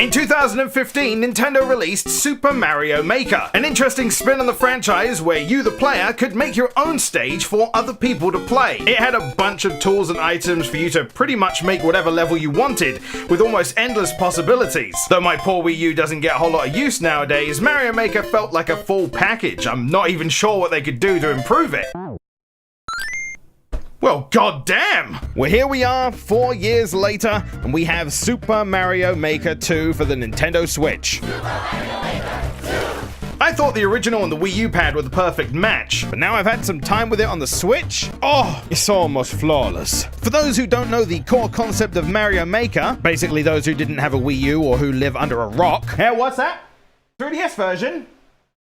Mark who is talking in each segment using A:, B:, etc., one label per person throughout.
A: In 2015, Nintendo released Super Mario Maker, an interesting spin on the franchise where you, the player, could make your own stage for other people to play. It had a bunch of tools and items for you to pretty much make whatever level you wanted, with almost endless possibilities. Though my poor Wii U doesn't get a whole lot of use nowadays, Mario Maker felt like a full package. I'm not even sure what they could do to improve it. Well, goddamn! Well, here we are, 4 years later, and we have Super Mario Maker 2 for the Nintendo Switch. I thought the original on the Wii U pad were the perfect match, but now I've had some time with it on the Switch. Oh, it's almost flawless. For those who don't know the core concept of Mario Maker, basically those who didn't have a Wii U or who live under a rock. Hey, what's that? 3DS version?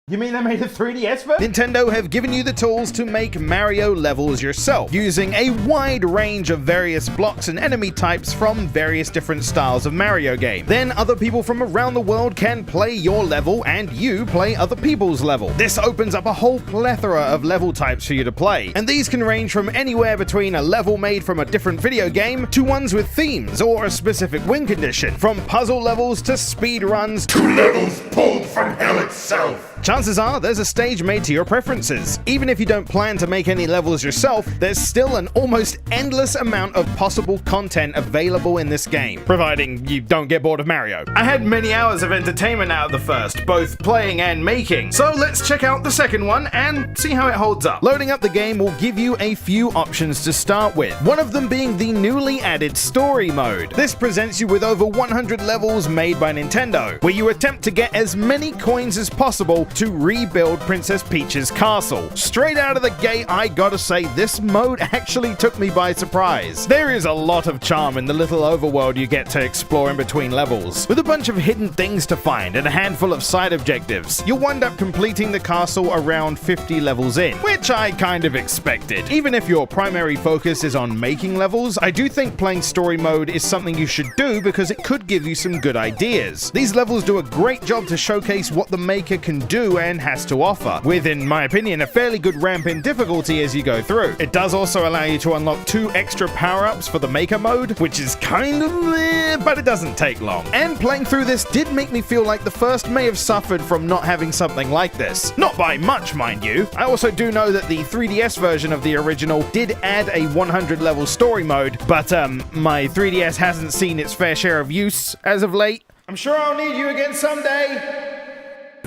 A: You mean they made a 3DS version? Nintendo have given you the tools to make Mario levels yourself, using a wide range of various blocks and enemy types from various different styles of Mario game. Then other people from around the world can play your level and you play other people's level. This opens up a whole plethora of level types for you to play, and these can range from anywhere between a level made from a different video game to ones with themes or a specific win condition, from puzzle levels to speed runs
B: to levels pulled from hell itself.
A: Chances are there's a stage made to your preferences. Even if you don't plan to make any levels yourself, there's still an almost endless amount of possible content available in this game, providing you don't get bored of Mario. I had many hours of entertainment out of the first, both playing and making, so let's check out the second one and see how it holds up. Loading up the game will give you a few options to start with, one of them being the newly added story mode. This presents you with over 100 levels made by Nintendo, where you attempt to get as many coins as possible to rebuild Princess Peach's castle. Straight out of the gate, I gotta say, this mode actually took me by surprise. There is a lot of charm in the little overworld you get to explore in between levels, with a bunch of hidden things to find and a handful of side objectives. You'll wind up completing the castle around 50 levels in, which I kind of expected. Even if your primary focus is on making levels, I do think playing story mode is something you should do because it could give you some good ideas. These levels do a great job to showcase what the maker can do and has to offer, with, in my opinion, a fairly good ramp in difficulty as you go through. It does also allow you to unlock 2 extra power-ups for the Maker mode, which is kind of meh, but it doesn't take long. And playing through this did make me feel like the first may have suffered from not having something like this. Not by much, mind you. I also do know that the 3DS version of the original did add a 100-level story mode, but my 3DS hasn't seen its fair share of use as of late. I'm sure I'll need you again someday.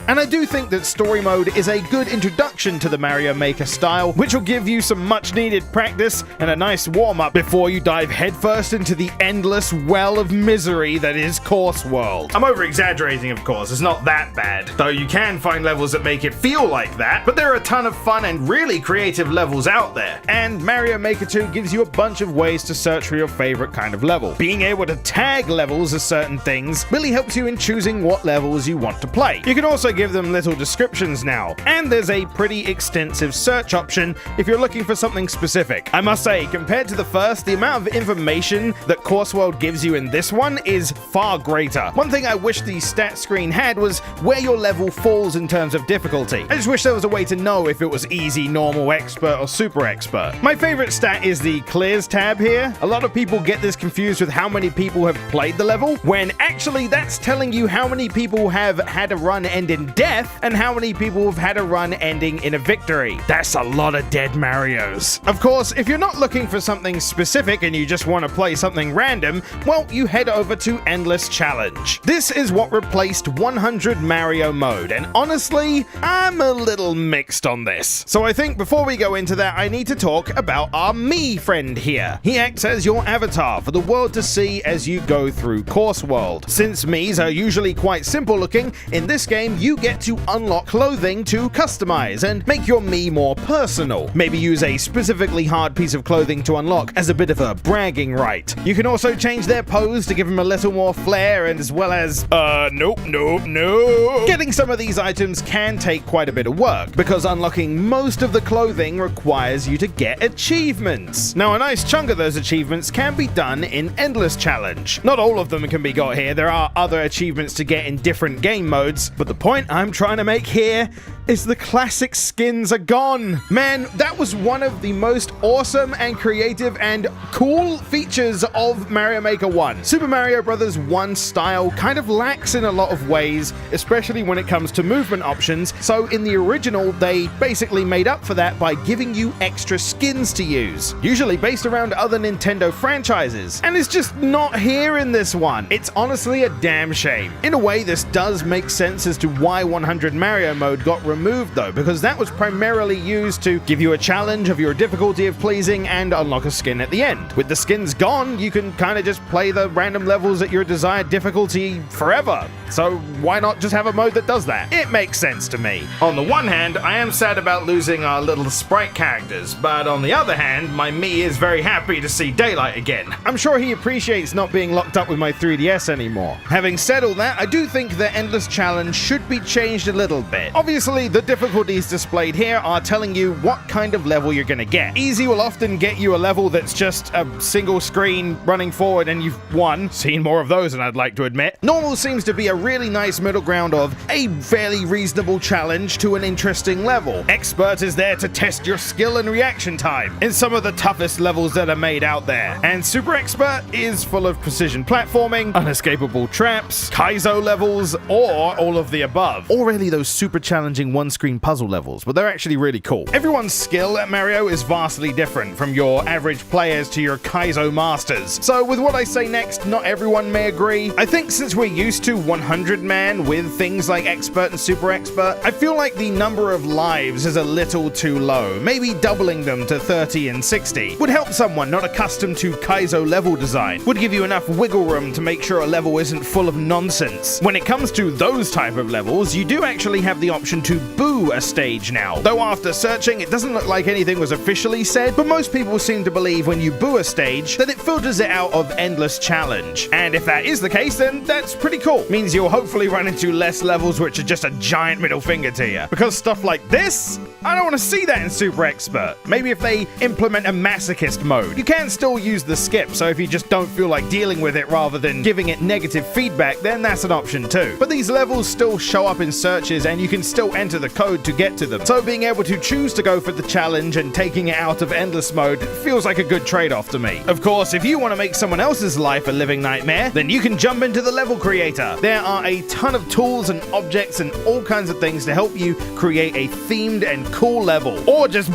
A: And I do think that story mode is a good introduction to the Mario Maker style, which will give you some much needed practice and a nice warm-up before you dive headfirst into the endless well of misery that is Course World. I'm over-exaggerating, of course, it's not that bad, though you can find levels that make it feel like that, but there are a ton of fun and really creative levels out there. And Mario Maker 2 gives you a bunch of ways to search for your favorite kind of level. Being able to tag levels as certain things really helps you in choosing what levels you want to play. You can also give them little descriptions now, and there's a pretty extensive search option if you're looking for something specific. I must say, compared to the first, the amount of information that Course World gives you in this one is far greater. One thing I wish the stat screen had was where your level falls in terms of difficulty. I just wish there was a way to know if it was easy, normal, expert, or super expert. My favorite stat is the clears tab here. A lot of people get this confused with how many people have played the level, when actually that's telling you how many people have had a run end in death and how many people have had a run ending in a victory. That's a lot of dead Marios. Of course, if you're not looking for something specific and you just want to play something random, well, you head over to Endless Challenge. This is what replaced 100 Mario mode, and honestly, I'm a little mixed on this. So I think before we go into that, I need to talk about our me friend here. He acts as your avatar for the world to see as you go through Course World. Since Miis are usually quite simple looking, in this game you get to unlock clothing to customize and make your Mii more personal. Maybe use a specifically hard piece of clothing to unlock as a bit of a bragging right. You can also change their pose to give them a little more flair, and as well as, nope. Getting some of these items can take quite a bit of work, because unlocking most of the clothing requires you to get achievements. Now, a nice chunk of those achievements can be done in Endless Challenge. Not all of them can be got here, there are other achievements to get in different game modes, but the point point I'm trying to make here is the classic skins are gone. Man, that was one of the most awesome and creative and cool features of Mario Maker 1. Super Mario Bros. 1 style kind of lacks in a lot of ways, especially when it comes to movement options, so in the original, they basically made up for that by giving you extra skins to use, usually based around other Nintendo franchises, and it's just not here in this one. It's honestly a damn shame. In a way, this does make sense as to why 100 Mario mode got removed though, because that was primarily used to give you a challenge of your difficulty of pleasing and unlock a skin at the end. With the skins gone, you can kind of just play the random levels at your desired difficulty forever. So why not just have a mode that does that? It makes sense to me. On the one hand, I am sad about losing our little sprite characters, but on the other hand, my me is very happy to see daylight again. I'm sure he appreciates not being locked up with my 3DS anymore. Having said all that, I do think the Endless Challenge should be changed a little bit. Obviously, the difficulties displayed here are telling you what kind of level you're gonna get. Easy will often get you a level that's just a single screen running forward and you've won. Seen more of those than I'd like to admit. Normal seems to be a really nice middle ground of a fairly reasonable challenge to an interesting level. Expert is there to test your skill and reaction time in some of the toughest levels that are made out there. And Super Expert is full of precision platforming, unescapable traps, Kaizo levels, or all of the above. Or really those super challenging one-screen puzzle levels, but they're actually really cool. Everyone's skill at Mario is vastly different, from your average players to your Kaizo masters. So with what I say next, not everyone may agree. I think since we're used to 100 man with things like Expert and Super Expert, I feel like the number of lives is a little too low. Maybe doubling them to 30 and 60 would help someone not accustomed to Kaizo level design, would give you enough wiggle room to make sure a level isn't full of nonsense. When it comes to those type of levels, you do actually have the option to boo a stage now. Though after searching, it doesn't look like anything was officially said, but most people seem to believe when you boo a stage that it filters it out of Endless Challenge. And if that is the case, then that's pretty cool. Means you'll hopefully run into less levels which are just a giant middle finger to you. Because stuff like this, I don't want to see that in Super Expert. Maybe if they implement a masochist mode. You can still use the skip, so if you just don't feel like dealing with it rather than giving it negative feedback, then that's an option too. But these levels still show up in searches and you can still enter the code to get to them. So being able to choose to go for the challenge and taking it out of endless mode feels like a good trade-off to me. Of course, if you want to make someone else's life a living nightmare, then you can jump into the level creator. There are a ton of tools and objects and all kinds of things to help you create a themed and cool level. Or just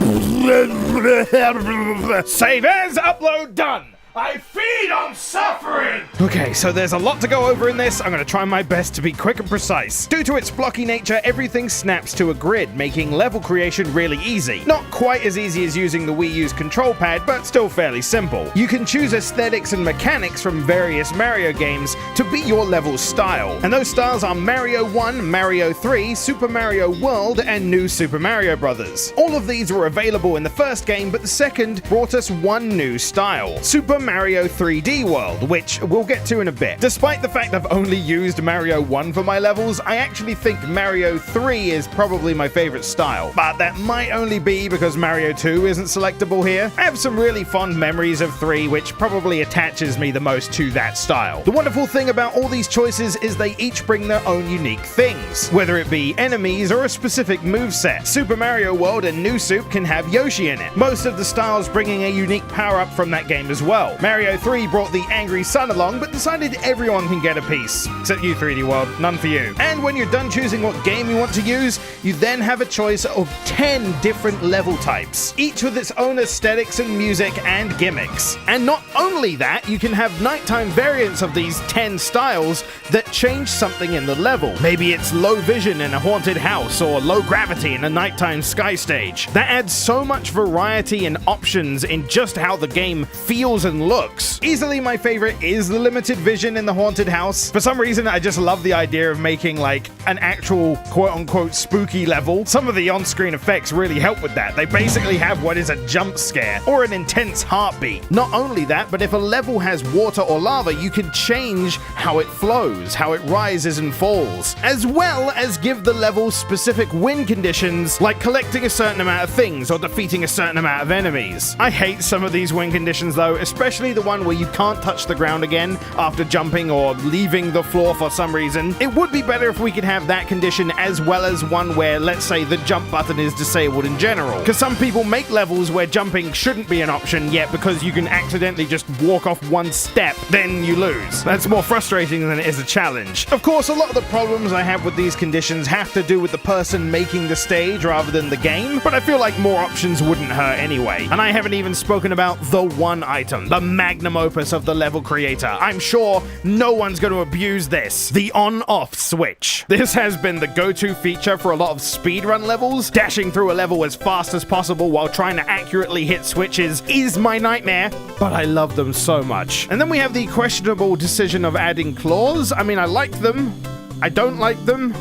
A: save as, upload, done.
B: I feed on suffering!
A: Okay, so there's a lot to go over in this. I'm going to try my best to be quick and precise. Due to its blocky nature, everything snaps to a grid, making level creation really easy. Not quite as easy as using the Wii U's control pad, but still fairly simple. You can choose aesthetics and mechanics from various Mario games to be your level style. And those styles are Mario 1, Mario 3, Super Mario World, and New Super Mario Bros. All of these were available in the first game, but the second brought us one new style. Super Mario 3D World, which we'll get to in a bit. Despite the fact I've only used Mario 1 for my levels, I actually think Mario 3 is probably my favorite style. But that might only be because Mario 2 isn't selectable here. I have some really fond memories of 3, which probably attaches me the most to that style. The wonderful thing about all these choices is they each bring their own unique things, whether it be enemies or a specific moveset. Super Mario World and New Soup can have Yoshi in it, most of the styles bringing a unique power-up from that game as well. Mario 3 brought the angry sun along, but decided everyone can get a piece. Except you, 3D World, none for you. And when you're done choosing what game you want to use, you then have a choice of 10 different level types, each with its own aesthetics and music and gimmicks. And not only that, you can have nighttime variants of these 10 styles that change something in the level. Maybe it's low vision in a haunted house, or low gravity in a nighttime sky stage. That adds so much variety and options in just how the game feels and looks. Easily my favorite is the limited vision in the haunted house. For some reason, I just love the idea of making like an actual quote-unquote spooky level. Some of the on-screen effects really help with that. They basically have what is a jump scare or an intense heartbeat. Not only that, but if a level has water or lava, you can change how it flows, how it rises and falls, as well as give the level specific win conditions, like collecting a certain amount of things or defeating a certain amount of enemies. I hate some of these win conditions though, especially especially the one where you can't touch the ground again after jumping or leaving the floor for some reason. It would be better if we could have that condition as well as one where, let's say, the jump button is disabled in general. Because some people make levels where jumping shouldn't be an option, yet because you can accidentally just walk off one step, then you lose. That's more frustrating than it is a challenge. Of course, a lot of the problems I have with these conditions have to do with the person making the stage rather than the game, but I feel like more options wouldn't hurt anyway. And I haven't even spoken about the one item, the magnum opus of the level creator. I'm sure no one's going to abuse this. The on-off switch. This has been the go-to feature for a lot of speedrun levels. Dashing through a level as fast as possible while trying to accurately hit switches is my nightmare, but I love them so much. And then we have the questionable decision of adding claws. I mean, I like them. I don't like them.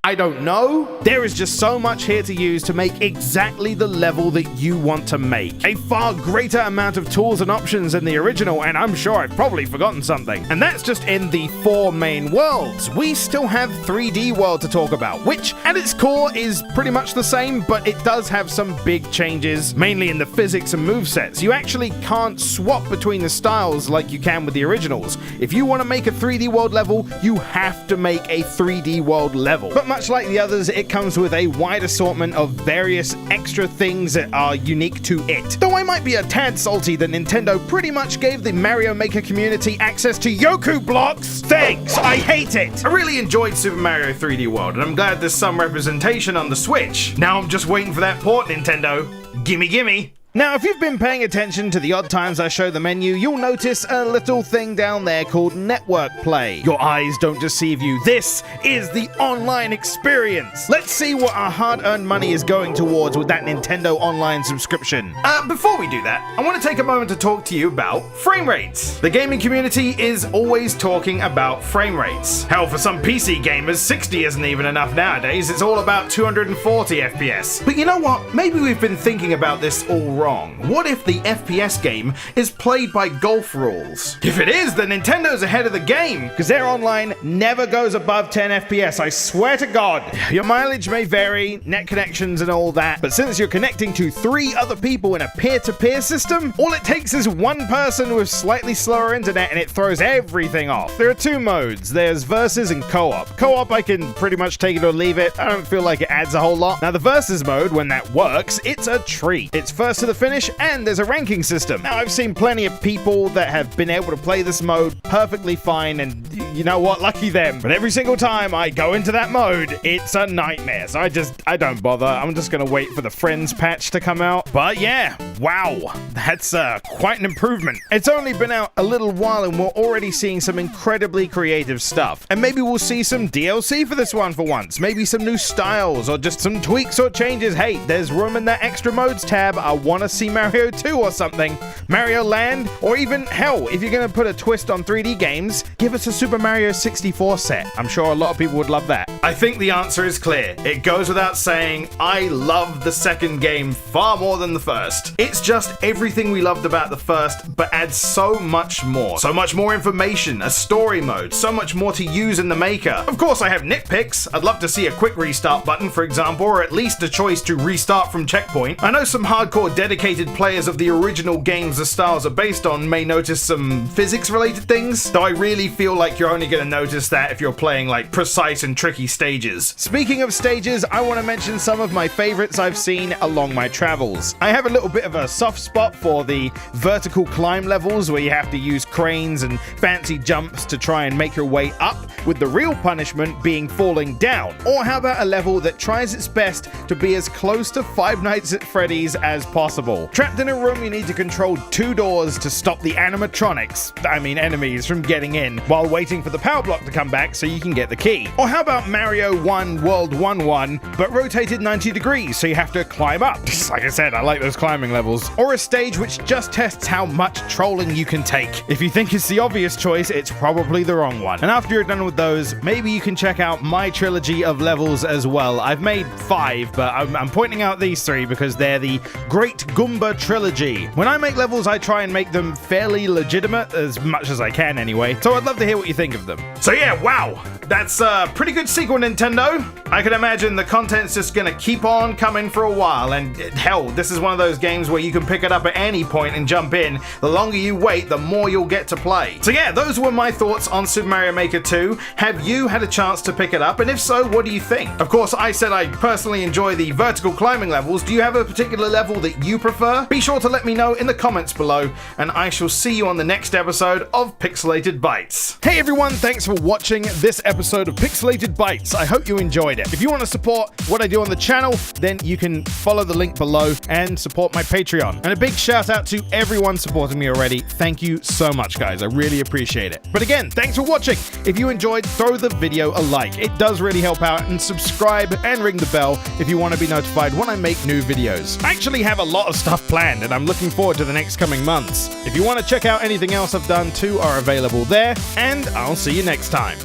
A: I don't know. There is just so much here to use to make exactly the level that you want to make. A far greater amount of tools and options than the original, and I'm sure I've probably forgotten something. And that's just in the 4 main worlds. We still have 3D World to talk about, which at its core is pretty much the same, but it does have some big changes, mainly in the physics and movesets. You actually can't swap between the styles like you can with the originals. If you want to make a 3D World level, you have to make a 3D World level. But much like the others, it comes with a wide assortment of various extra things that are unique to it. Though I might be a tad salty that Nintendo pretty much gave the Mario Maker community access to Yoku blocks. Thanks, I hate it. I really enjoyed Super Mario 3D World, and I'm glad there's some representation on the Switch. Now I'm just waiting for that port, Nintendo. Gimme gimme. Now, if you've been paying attention to the odd times I show the menu, you'll notice a little thing down there called Network Play. Your eyes don't deceive you. This is the online experience. Let's see what our hard-earned money is going towards with that Nintendo Online subscription. Before we do that, I want to take a moment to talk to you about frame rates. The gaming community is always talking about frame rates. Hell, for some PC gamers, 60 isn't even enough nowadays. It's all about 240 FPS. But you know what? Maybe we've been thinking about this all wrong. What if the FPS game is played by golf rules? If it is, then Nintendo's ahead of the game, because their online never goes above 10 FPS, I swear to God. Your mileage may vary, net connections and all that, but since you're connecting to 3 other people in a peer-to-peer system, all it takes is one person with slightly slower internet and it throws everything off. There are 2 modes. There's versus and co-op. Co-op, I can pretty much take it or leave it. I don't feel like it adds a whole lot. Now the versus mode, when that works, it's a treat. It's first to the finish, and there's a ranking system. Now, I've seen plenty of people that have been able to play this mode perfectly fine, and you know what? Lucky them. But every single time I go into that mode, it's a nightmare. So I don't bother. I'm just gonna wait for the Friends patch to come out. But yeah, wow, that's quite an improvement. It's only been out a little while, and we're already seeing some incredibly creative stuff. And maybe we'll see some DLC for this one for once. Maybe some new styles, or just some tweaks or changes. Hey, there's room in that extra modes tab. I want to see Mario 2 or something, Mario Land, or even, hell, if you're gonna put a twist on 3D games, give us a Super Mario 64 set. I'm sure a lot of people would love that. I think the answer is clear. It goes without saying, I love the second game far more than the first. It's just everything we loved about the first, but adds so much more. So much more information, a story mode, so much more to use in the Maker. Of course, I have nitpicks. I'd love to see a quick restart button, for example, or at least a choice to restart from checkpoint. I know some hardcore dedicated players of the original games the styles are based on may notice some physics-related things, though I really feel like you're only going to notice that if you're playing like precise and tricky stages. Speaking of stages, I want to mention some of my favorites I've seen along my travels. I have a little bit of a soft spot for the vertical climb levels where you have to use cranes and fancy jumps to try and make your way up, with the real punishment being falling down. Or how about a level that tries its best to be as close to Five Nights at Freddy's as possible? Trapped in a room, you need to control 2 doors to stop the enemies from getting in, while waiting for the power block to come back so you can get the key. Or how about Mario 1 World 1-1, but rotated 90 degrees so you have to climb up? Just like I said, I like those climbing levels. Or a stage which just tests how much trolling you can take. If you think it's the obvious choice, it's probably the wrong one. And after you're done with those, maybe you can check out my trilogy of levels as well. I've made 5, but I'm pointing out these 3 because they're the Great Goomba Trilogy. When I make levels, I try and make them fairly legitimate, as much as I can anyway, so I'd love to hear what you think of them. So yeah, wow! that's a pretty good sequel, Nintendo. I can imagine the content's just gonna keep on coming for a while, and hell, this is one of those games where you can pick it up at any point and jump in. The longer you wait, the more you'll get to play. So yeah, those were my thoughts on Super Mario Maker 2. Have you had a chance to pick it up? And if so, what do you think? Of course, I said I personally enjoy the vertical climbing levels. Do you have a particular level that you prefer? Be sure to let me know in the comments below, and I shall see you on the next episode of Pixelated Bytes. Hey everyone, thanks for watching this episode of Pixelated Bytes. I hope you enjoyed it. If you want to support what I do on the channel, then you can follow the link below and support my Patreon. And a big shout out to everyone supporting me already. Thank you so much, guys. I really appreciate it. But again, thanks for watching. If you enjoyed, throw the video a like. It does really help out, and subscribe and ring the bell if you want to be notified when I make new videos. I actually have a lot of stuff planned, and I'm looking forward to the next coming months. If you want to check out anything else I've done, too are available there, and I'll see you next time.